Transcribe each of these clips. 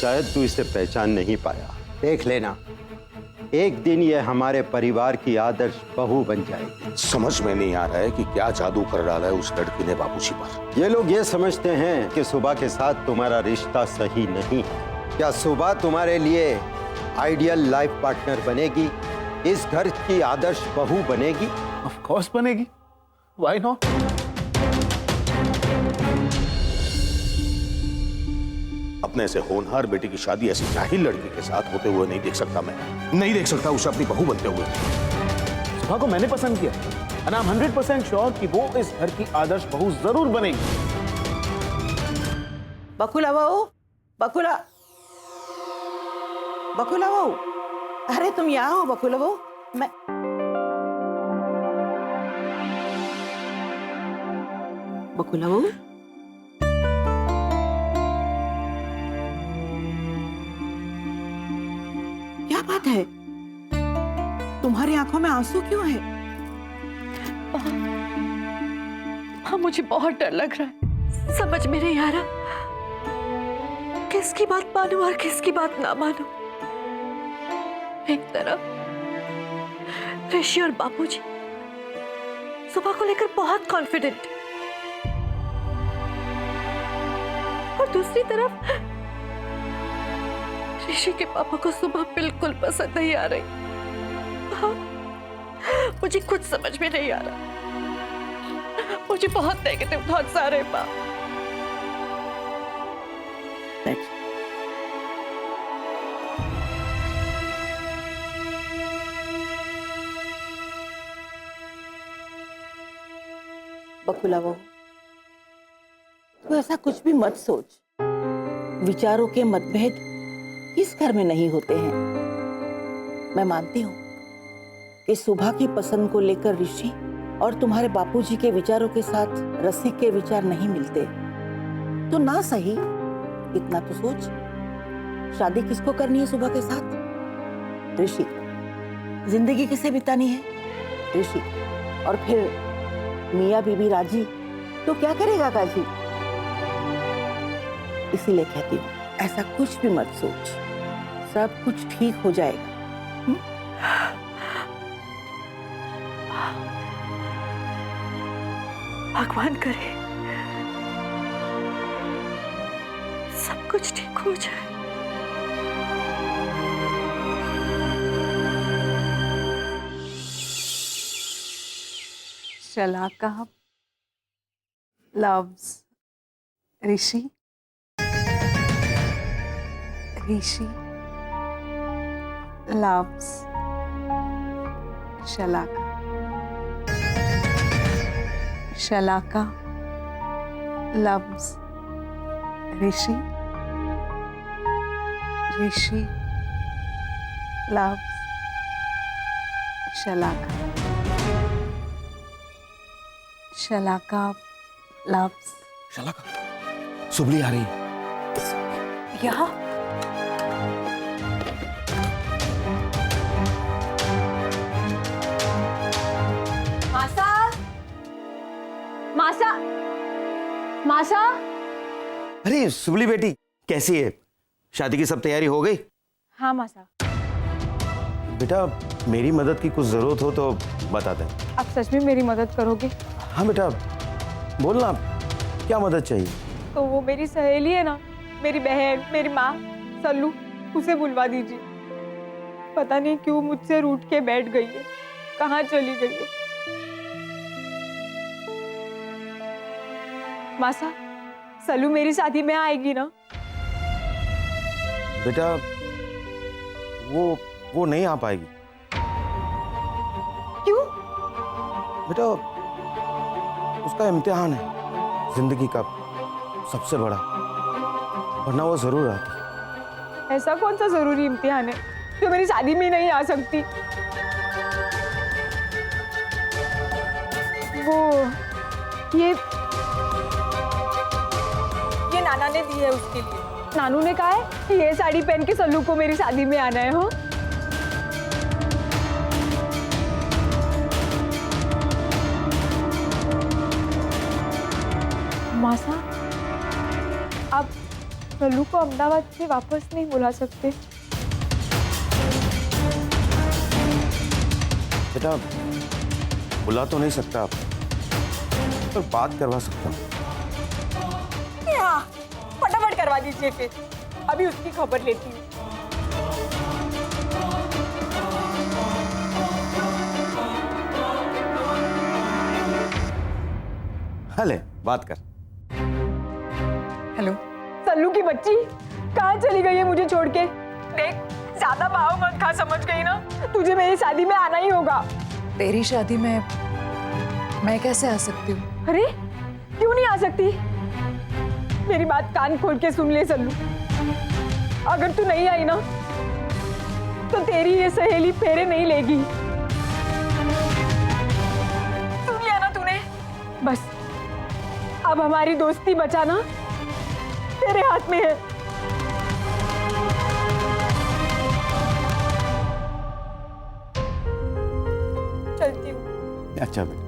शायद तू इसे पहचान नहीं पाया। देख लेना, एक दिन ये हमारे परिवार की आदर्श बहू बन जाएगी। समझ में नहीं आ रहा है कि क्या जादू कर डाला है उस लड़की ने बाबूजी पर। ये लोग ये समझते हैं कि सुबह के साथ तुम्हारा रिश्ता सही नहीं है। क्या सुबह तुम्हारे लिए आइडियल लाइफ पार्टनर बनेगी, इस घर की आदर्श बहू बनेगी? ऑफ कोर्स बनेगी, व्हाई नॉट? अपने से होनहार बेटी की शादी ऐसी जाहिल लड़की के साथ होते हुए नहीं देख सकता। मैं नहीं देख सकता उसे अपनी बहू बनते हुए। सुबह को मैंने पसंद किया and I'm 100% श्योर कि वो इस घर की आदर्श बहू जरूर बनेगी। बकुला बहू, बकुला बहू, अरे तुम यहाँ हो बकुला बहू। मैं बकुला बहू, क्या बात है? तुम्हारी आंखों में आंसू क्यों है? हाँ, मुझे बहुत डर लग रहा है। समझ में नहीं आ रहा किसकी बात मानूं और किसकी बात ना मानूं। एक तरफ ऋषि और बापूजी सुबह को लेकर बहुत कॉन्फिडेंट, और दूसरी तरफ ऋषि के पापा को सुबह बिल्कुल पसंद नहीं आ रही। हाँ, मुझे कुछ समझ में नहीं आ रहा। मुझे बहुत नेगेटिव थॉट्स आ रहे हैं। माँ, बकुला बहू, तू ऐसा कुछ भी मत सोच। विचारों के मतभेद इस घर में नहीं होते हैं। मैं मानती हूँ कि सुबह की पसंद को लेकर ऋषि और तुम्हारे बापूजी के विचारों के साथ रसिक के विचार नहीं मिलते, तो ना सही इतना तो सोच, शादी किसको करनी है सुबह के साथ? ऋषि। जिंदगी किसे बितानी है? ऋषि। और फिर मियाँ बीबी राजी तो क्या करेगा काजी? इसीलिए कहती हूँ ऐसा कुछ भी मत सोच, सब कुछ ठीक हो जाएगा। भगवान करे सब कुछ ठीक हो जाए। शलाका loves ऋषि, ऋषि loves शलाका, शलाका loves ऋषि, ऋषि loves शलाका, शलाका loves शलाका, सुबली आ रही है। यहाँ मासा, मासा, मासा। अरे सुबली बेटी, कैसी है? शादी की सब तैयारी हो गई? हाँ मासा। बेटा, मेरी मदद की कुछ जरूरत हो तो बता दें। आप सच में मेरी मदद करोगे? हाँ बेटा, बोलना, क्या मदद चाहिए? तो वो मेरी सहेली है ना, मेरी बहन, मेरी माँ सल्लू, उसे बुलवा दीजिए। पता नहीं क्यों मुझसे रूठ के बैठ गई है, कहाँ चली गई है। मासा, सल्लू मेरी शादी में आएगी ना? बेटा, वो नहीं आ पाएगी। क्यों? बेटा, उसका इम्तिहान है जिंदगी का सबसे बड़ा, वरना वो जरूर आती। ऐसा कौन सा जरूरी इम्तिहान है जो मेरी शादी में नहीं आ सकती? वो ये नाना ने दी है उसके लिए। नानू ने कहा है कि ये साड़ी पहन के सल्लू को मेरी शादी में आना है। हो मासा, आप सल्लू को अहमदाबाद से वापस नहीं बुला सकते? बेटा बुला तो नहीं सकता आप, पर बात करवा सकता हूँ। हाँ, फटाफट करवा दीजिए फिर, अभी उसकी खबर लेती हूँ। हले बात कर। हेलो। सल्लू की बच्ची कहाँ चली गई है मुझे छोड़ के? देख, ज्यादा भाव मत खा, समझ गई ना? तुझे मेरी शादी में आना ही होगा। तेरी शादी में मैं कैसे आ सकती हूँ? अरे क्यों नहीं आ सकती? मेरी बात कान खोल के सुन ले सल्लू, अगर तू नहीं आई ना तो तेरी ये सहेली फेरे नहीं लेगी। सुन लिया ना तूने? बस अब हमारी दोस्ती बचाना तेरे हाथ में है। चलती हूँ। अच्छा बेटा।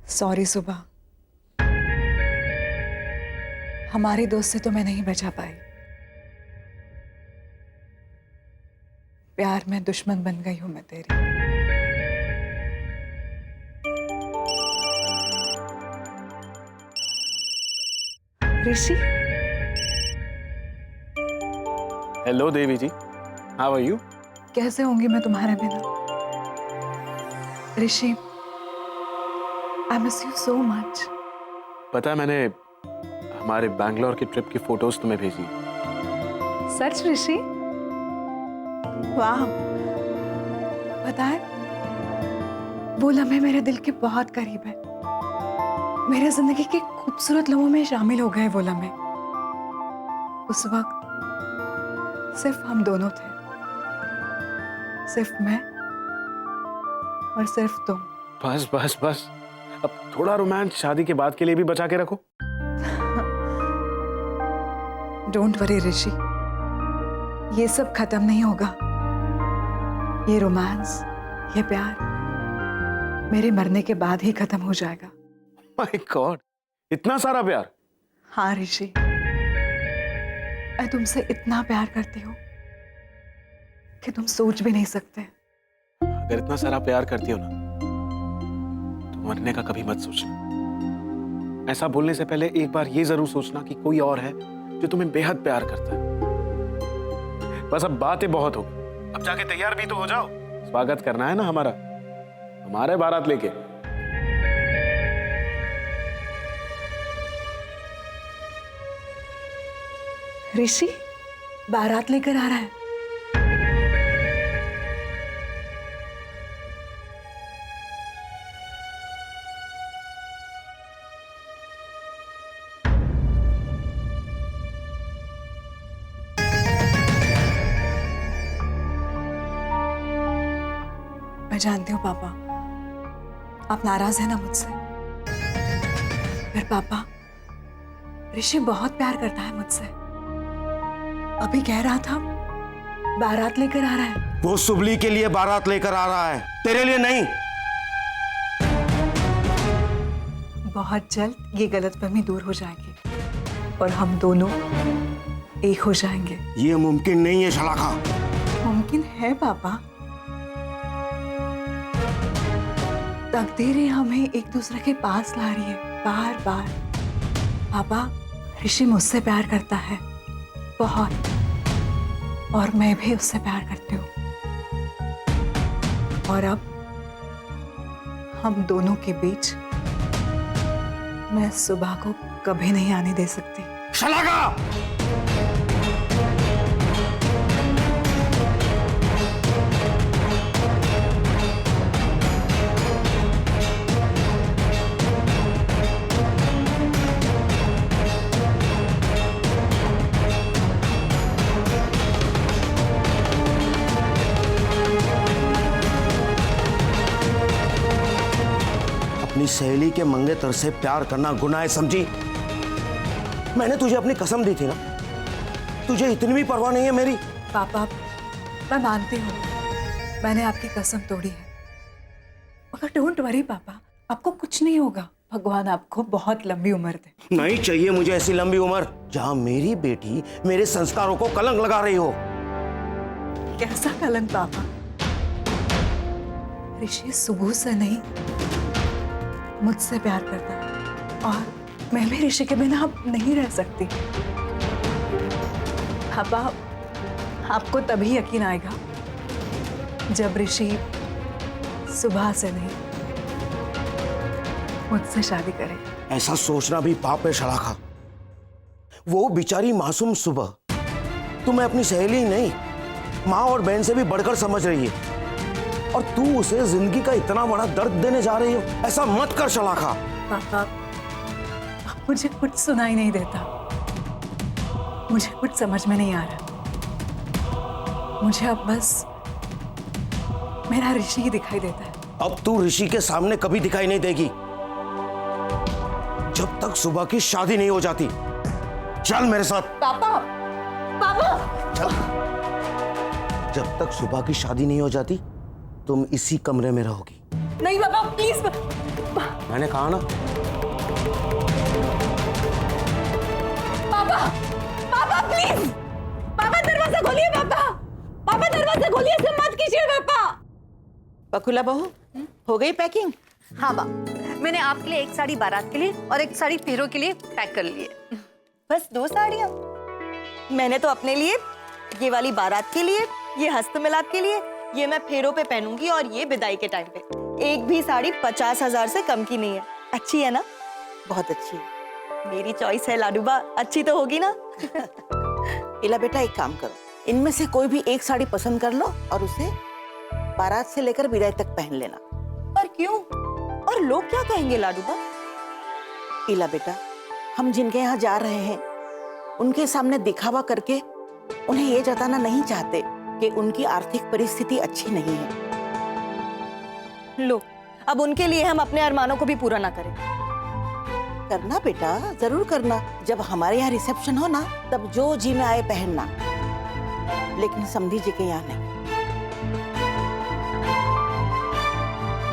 सॉरी सुबह, हमारी दोस्त से तो मैं नहीं बचा पाई। प्यार में दुश्मन बन गई हूं मैं तेरी। Rishi. Hello Devi ji, how are you? कैसे होंगी मैं तुम्हारे बिना? Rishi, I miss you so much. पता है मैंने हमारे बैंगलोर की ट्रिप की फोटोज तुम्हें भेजी। सच ऋषि? वाह। पता है, वो लम्हे मेरे दिल के बहुत करीब है। मेरे जिंदगी के खूबसूरत लम्हों में शामिल हो गए वो लम्हे। उस वक्त सिर्फ हम दोनों थे, सिर्फ मैं और सिर्फ तुम। बस बस बस, अब थोड़ा रोमांस शादी के बाद के लिए भी बचा के रखो। डोंट वरी ऋषि, ये सब खत्म नहीं होगा। ये रोमांस, ये प्यार मेरे मरने के बाद ही खत्म हो जाएगा। माय गॉड, इतना सारा प्यार? हाँ ऋषि, मैं तुमसे इतना प्यार करती हूँ कि तुम सोच भी नहीं सकते। अगर इतना सारा प्यार करती हो ना तो मरने का कभी मत सोचना। ऐसा बोलने से पहले एक बार ये जरूर सोचना कि कोई और है जो तुम्हें बेहद प्यार करता है। बस अब बातें बहुत हो गई, अब जाके तैयार भी तो हो जाओ। स्वागत करना है ना हमारे बारात लेके। ऋषि बारात लेकर आ रहा है। मैं जानती हूँ पापा, आप नाराज हैं ना मुझसे। पर पापा, ऋषि बहुत प्यार करता है मुझसे। अभी कह रहा था बारात लेकर आ रहा है। वो सुबली के लिए बारात लेकर आ रहा है, तेरे लिए नहीं। बहुत जल्द ये गलतफहमी दूर हो जाएगी और हम दोनों एक हो जाएंगे। ये मुमकिन नहीं है शलाका। मुमकिन है पापा। तकदीरें हमें एक दूसरे के पास ला रही है बार बार। पापा, ऋषि मुझसे प्यार करता है बहुत, और मैं भी उससे प्यार करती हूँ। और अब हम दोनों के बीच मैं सुबह को कभी नहीं आने दे सकती। शलाका! अपनी सहेली के मंगेतर से प्यार करना गुनाह है, समझी? मैंने तुझे अपनी कसम दी थी ना, तुझे इतनी भी परवाह नहीं है मेरी? पापा, मैं मानती हूँ मैंने आपकी कसम तोड़ी है, मगर डोंट वरी पापा, आपको कुछ नहीं होगा। भगवान आपको बहुत लंबी उम्र दे। नहीं चाहिए मुझे ऐसी लंबी उम्र जहां मेरी बेटी मेरे संस्कारों को कलंक लगा रही हो। कैसा कलंक पापा? ऋषि सुबह से नहीं मुझसे प्यार करता है और मैं भी ऋषि के बिना अब नहीं रह सकती। पापा, आपको तभी यकीन आएगा जब ऋषि सुबह से नहीं मुझसे शादी करे। ऐसा सोचना भी पाप है शलाखा। वो बेचारी मासूम सुबह तुम्हें अपनी सहेली नहीं, माँ और बहन से भी बढ़कर समझ रही है, और तू उसे जिंदगी का इतना बड़ा दर्द देने जा रही हो। ऐसा मत कर शलाखा। पापा, मुझे कुछ सुनाई नहीं देता, मुझे कुछ समझ में नहीं आ रहा। मुझे अब बस मेरा ऋषि ही दिखाई देता है। अब तू ऋषि के सामने कभी दिखाई नहीं देगी जब तक सुबह की शादी नहीं हो जाती। चल मेरे साथ। पापा, पापा, चल। जब तक सुबह की शादी नहीं हो जाती तुम इसी कमरे में रहोगी। नहीं पापा प्लीज। मैंने कहा ना। पापा, पापा प्लीज, पापा दरवाजा खोलिए। पापा, पापा दरवाजा खोलिए, ऐसे मत कीजिए पापा। बकुला बहू, हो गई पैकिंग? हाँ माँ, मैंने आपके लिए एक साड़ी बारात के लिए और एक साड़ी फेरों के लिए पैक कर ली है। बस 2 साड़ियाँ? मैंने तो अपने लिए ये वाली बारात के लिए, ये हस्त मिलाप के लिए, ये मैं फेरों पे पहनूंगी और ये विदाई के टाइम पे। एक भी साड़ी 50,000 से कम की नहीं है। अच्छी है ना? बहुत अच्छी है। मेरी चॉइस है लाडूबा, अच्छी तो होगी ना? इला बेटा, एक काम करो, इनमें से कोई भी एक साड़ी पसंद कर लो और उसे बारात से लेकर विदाई तक पहन लेना। पर क्यों? और लोग क्या कहेंगे लाडूबा? इला बेटा, हम जिनके यहाँ जा रहे हैं उनके सामने दिखावा करके उन्हें ये जताना नहीं चाहते कि उनकी आर्थिक परिस्थिति अच्छी नहीं है। लो, अब उनके लिए हम अपने अरमानों को भी पूरा ना करें। करना बेटा, जरूर करना। जब हमारे यहाँ रिसेप्शन हो ना, तब जो जी में आए पहनना, लेकिन समधी जी के यहाँ नहीं।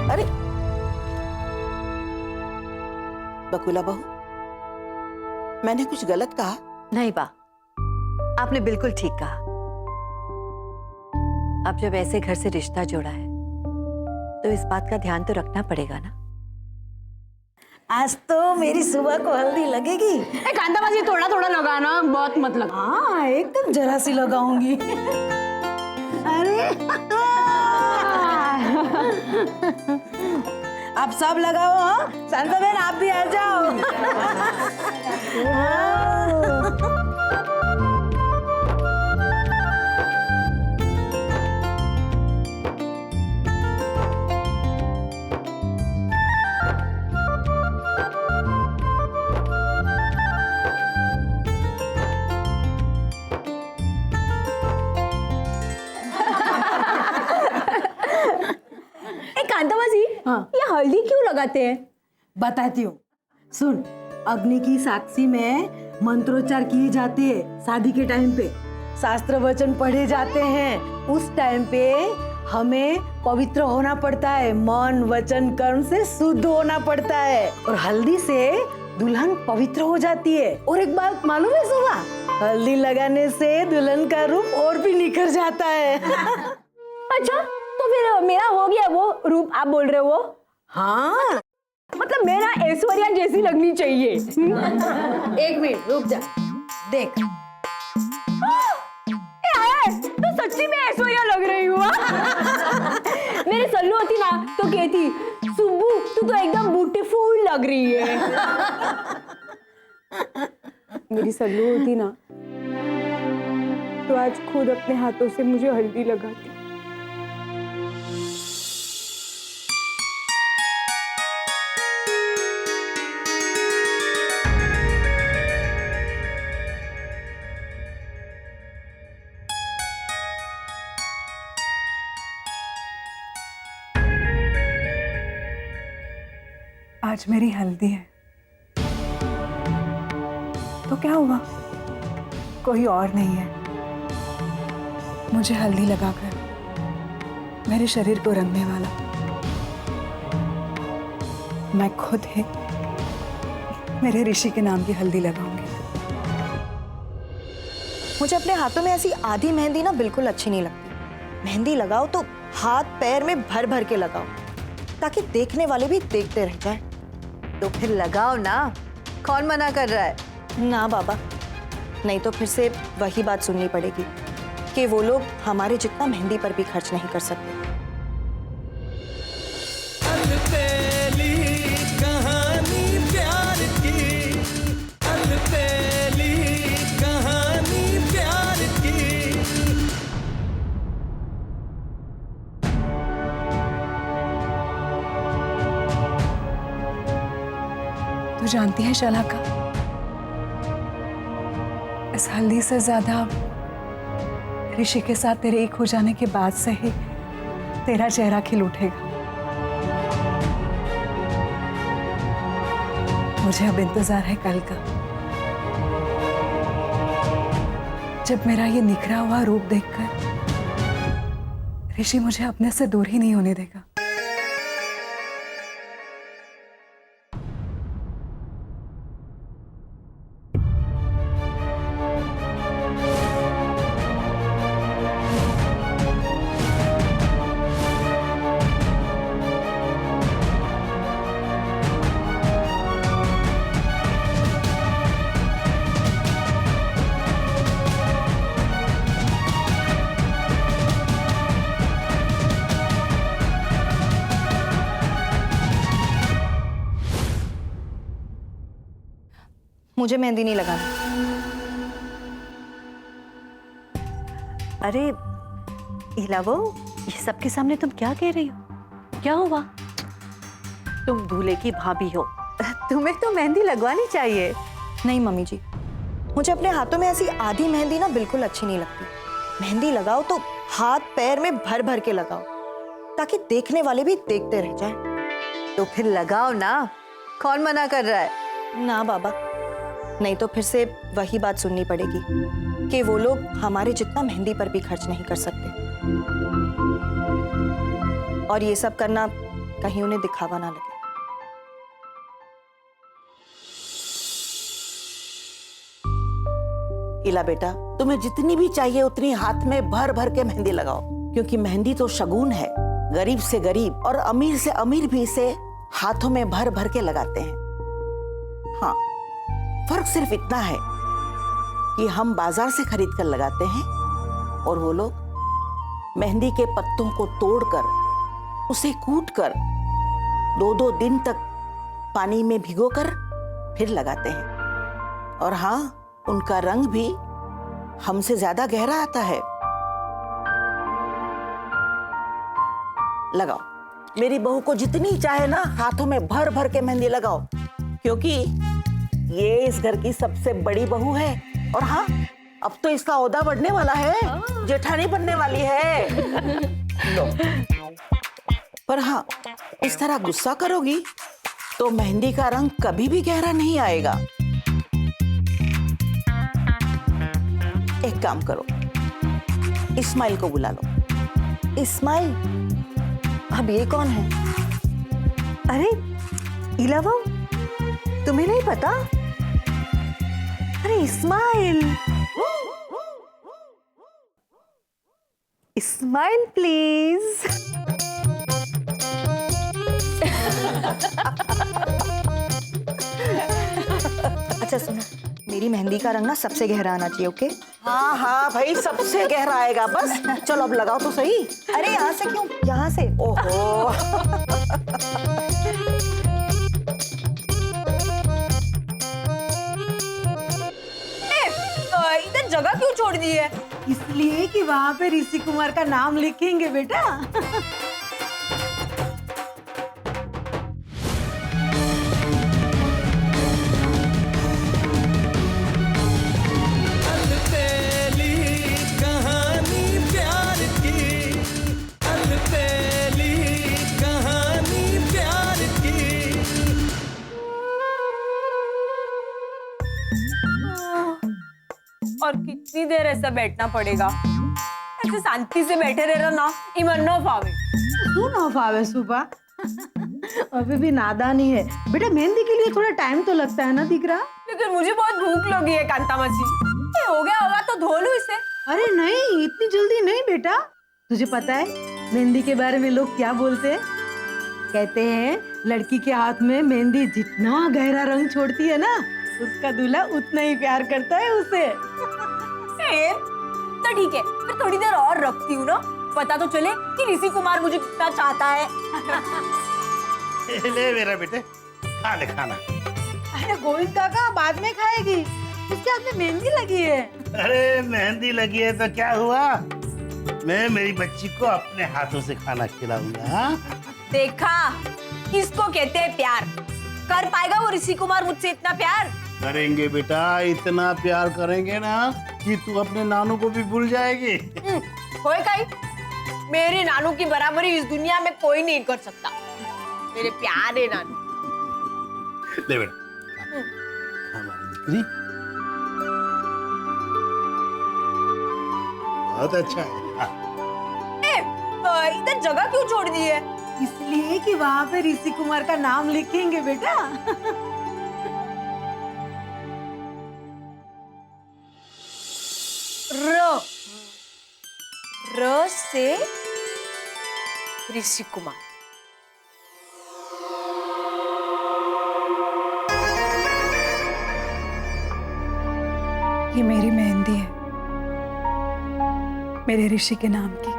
अरे बकुला बहू, मैंने कुछ गलत कहा? नहीं बा, आपने बिल्कुल ठीक कहा। अब जब ऐसे घर से रिश्ता जोड़ा है तो इस बात का ध्यान तो रखना पड़ेगा ना। आज तो मेरी सुबह को हल्दी लगेगी। कांताबाजी थोड़ा थोड़ा लगाना, बहुत मत लगा। हाँ, एकदम जरा सी लगाऊंगी। अरे आप सब लगाओ। हाँ, शांता बहन आप भी आ जाओ। कांताबाजी, ये हल्दी क्यों लगाते हैं? बताती हूँ, सुन। अग्नि की साक्षी में मंत्रोच्चार किए जाते हैं। शादी के टाइम पे शास्त्र वचन पढ़े जाते हैं। उस टाइम पे हमें पवित्र होना पड़ता है, मन वचन कर्म से शुद्ध होना पड़ता है, और हल्दी से दुल्हन पवित्र हो जाती है। और एक बात मालूम है सुबह, हल्दी लगाने से दुल्हन का रूप और भी निखर जाता है। अच्छा, तो फिर मेरा हो गया वो रूप आप बोल रहे हो? हाँ, मतलब मैं ना ऐश्वर्या जैसी लगनी चाहिए। एक मिनट रुक जा, देख। तो सच्ची में ऐश्वर्या लग रही हूँ। मेरी सल्लू होती ना तो कहती, सुब्बू तू तो एकदम ब्यूटीफुल लग रही है। मेरी सल्लू होती ना तो आज खुद अपने हाथों से मुझे हल्दी लगाती। आज मेरी हल्दी है तो क्या हुआ, कोई और नहीं है। मुझे हल्दी लगाकर मेरे शरीर को रंगने वाला मैं खुद ही मेरे ऋषि के नाम की हल्दी लगाऊंगी। मुझे अपने हाथों में ऐसी आधी मेहंदी ना बिल्कुल अच्छी नहीं लगती। मेहंदी लगाओ तो हाथ पैर में भर भर के लगाओ, ताकि देखने वाले भी देखते रह जाए। तो फिर लगाओ ना, कौन मना कर रहा है? ना बाबा, नहीं तो फिर से वही बात सुननी पड़ेगी कि वो लोग हमारे जितना मेहंदी पर भी खर्च नहीं कर सकते। तू जानती है शलाका, इस हल्दी से ज्यादा ऋषि के साथ तेरे एक हो जाने के बाद से ही तेरा चेहरा खिल उठेगा। मुझे अब इंतजार है कल का, जब मेरा ये निखरा हुआ रूप देखकर ऋषि मुझे अपने से दूर ही नहीं होने देगा। मुझे मेहंदी नहीं लगानी। अरे इलावो, ये सबके सामने तुम क्या कह रही हो? क्या हुआ? तुम दूल्हे की भाभी हो, तुम्हें तो मेहंदी लगवानी चाहिए। नहीं मम्मी जी, मुझे अपने हाथों में ऐसी आधी मेहंदी ना बिल्कुल अच्छी नहीं लगती। मेहंदी लगाओ तो हाथ पैर में भर भर के लगाओ, ताकि देखने वाले भी देखते रह जाए। तो फिर लगाओ ना, कौन मना कर रहा है? ना बाबा, नहीं तो फिर से वही बात सुननी पड़ेगी कि वो लोग हमारे जितना मेहंदी पर भी खर्च नहीं कर सकते, और ये सब करना कहीं उन्हें दिखावा ना लगे। इला बेटा, तुम्हें जितनी भी चाहिए उतनी हाथ में भर भर के मेहंदी लगाओ, क्योंकि मेहंदी तो शगुन है। गरीब से गरीब और अमीर से अमीर भी इसे हाथों में भर भर के लगाते हैं। हाँ, फर्क सिर्फ इतना है कि हम बाजार से खरीद कर लगाते हैं और वो लोग मेहंदी के पत्तों को तोड़कर उसे कूटकर 2-2 दिन तक पानी में भिगोकर फिर लगाते हैं। और हाँ, उनका रंग भी हमसे ज्यादा गहरा आता है। लगाओ, मेरी बहू को जितनी चाहे ना हाथों में भर भर के मेहंदी लगाओ, क्योंकि ये इस घर की सबसे बड़ी बहू है। और हाँ, अब तो इसका ओहदा बढ़ने वाला है, जेठानी बनने वाली है। लो। पर हाँ, इस तरह गुस्सा करोगी तो मेहंदी का रंग कभी भी गहरा नहीं आएगा। एक काम करो, इस्माइल को बुला लो। इस्माइल? अब ये कौन है? अरे इलावा, तुम्हें नहीं पता? अरे इस्माइल, इस्माइल प्लीज। अच्छा सुनो, मेरी मेहंदी का रंग ना सबसे गहरा आना चाहिए, ओके? हाँ हाँ भाई, सबसे गहरा आएगा बस। चलो अब लगाओ तो सही। अरे यहाँ से क्यों? यहाँ से। ओहो। इधर जगह क्यों छोड़ दी है? इसलिए कि वहाँ पे ऋषि कुमार का नाम लिखेंगे बेटा। और कितनी देर ऐसा बैठना पड़ेगा? ऐसे शांति से बैठे रह रहा ना इमन न फावे। तू ना फावे सुबह अभी भी नादानी है बेटा। मेहंदी के लिए थोड़ा टाइम तो लगता है ना दिख रहा। लेकिन मुझे बहुत भूख लगी है कांता मासी। ये हो गया होगा तो धो लूं इसे। अरे नहीं, इतनी जल्दी नहीं बेटा। तुझे पता है मेहंदी के बारे में लोग क्या बोलते हैं? कहते हैं लड़की के हाथ में मेहंदी जितना गहरा रंग छोड़ती है ना, उसका दूल्हा उतना ही प्यार करता है उसे। तो ठीक है, फिर थोड़ी देर और रखती हूँ ना, पता तो चले कि ऋषि कुमार मुझे कितना चाहता है। ले मेरा बेटे, खा ले खाना। अरे गोविंद काका बाद में खाएगी, उसके हाथ में मेहंदी लगी है। अरे मेहंदी लगी है तो क्या हुआ, मैं मेरी बच्ची को अपने हाथों से खाना खिलाऊंगा। हाँ? देखा, इसको कहते हैं प्यार। कर पाएगा वो ऋषि कुमार मुझसे इतना प्यार? करेंगे बेटा, इतना प्यार करेंगे ना कि तू अपने नानू को भी भूल जाएगी। होए कहीं, मेरे नानू की बराबरी इस दुनिया में कोई नहीं कर सकता। मेरे प्यारे नानू। ले बेटा, हमारी दीकरी बहुत अच्छा है। इधर जगह क्यों छोड़ दी है? इसलिए कि वहाँ पे ऋषि कुमार का नाम लिखेंगे बेटा। र से ऋषि कुमार। ये मेरी मेहंदी है, मेरे ऋषि के नाम की।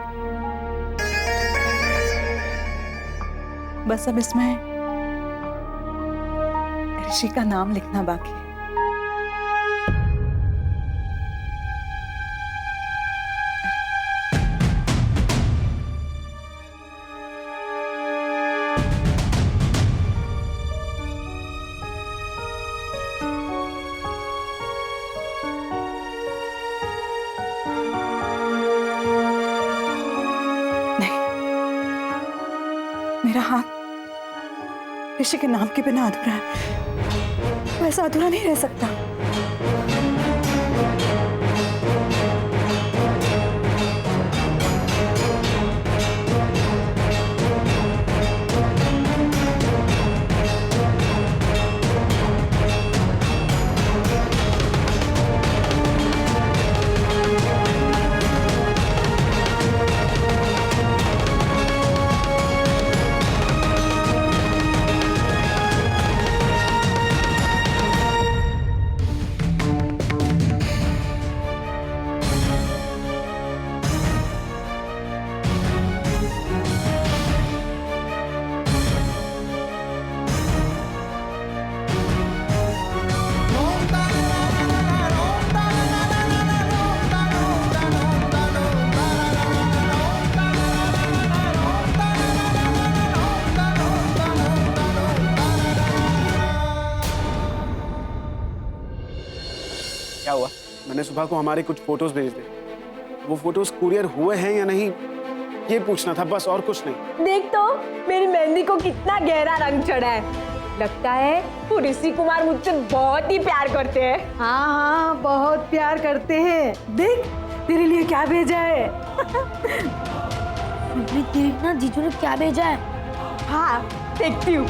बस अब इसमें ऋषि का नाम लिखना बाकी है। मेरा हाथ ऋषि के नाम के बिना अधूरा है, वैसा अधूरा नहीं रह सकता। क्या हुआ? मैंने सुबह को हमारे कुछ फोटोज भेज दिए, वो फोटोज कुरियर हुए हैं या नहीं ये पूछना था, बस और कुछ नहीं। देख तो मेरी मेहंदी को कितना गहरा रंग चढ़ा है। लगता है वो ऋषि कुमार मुझसे बहुत ही प्यार करते हैं। हाँ हाँ बहुत प्यार करते हैं। देख तेरे लिए क्या भेजा है। देख ना जीजू ने क्या भेजा है। हाँ देखती हूँ।